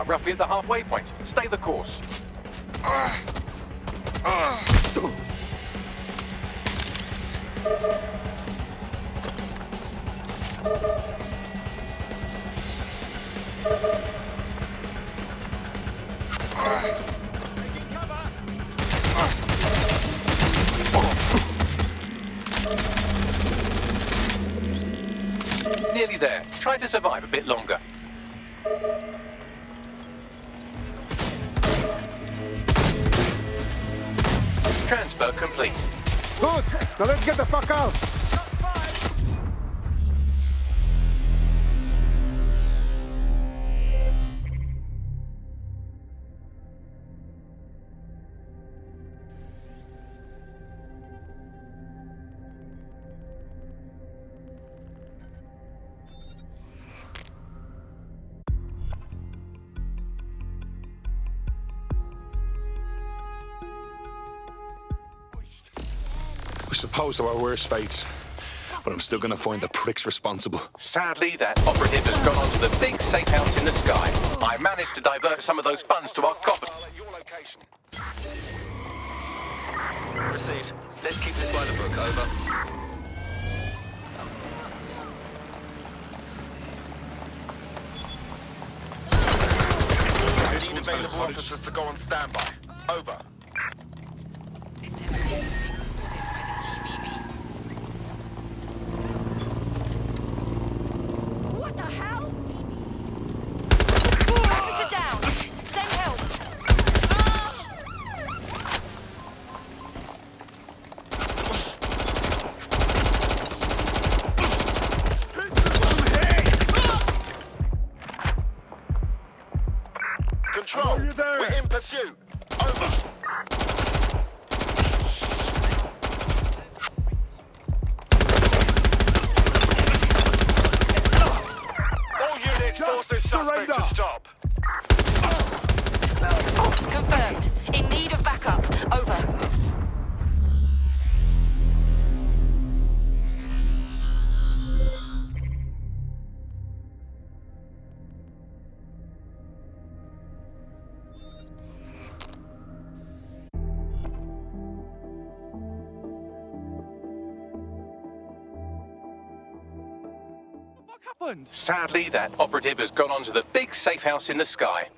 roughly at the halfway point. Stay the course. Nearly there. Try to survive a bit longer. Transfer complete. Good. Now let's get the fuck out. We're supposed to our worst fates, but I'm still gonna find the pricks responsible. Sadly, that operative has gone on to the big safe house in the sky. I managed to divert some of those funds to our coffers. Your location. Received. Let's keep this by the book. Over. This Need one's got available footage. officers to go on standby. Over. What the hell? Officer down! Send help! Control. Are you there? We're in pursuit. Over. All units, force this suspect surrender. to stop. Confirmed. In need of backup. Over. Sadly, that operative has gone on to the big safe house in the sky.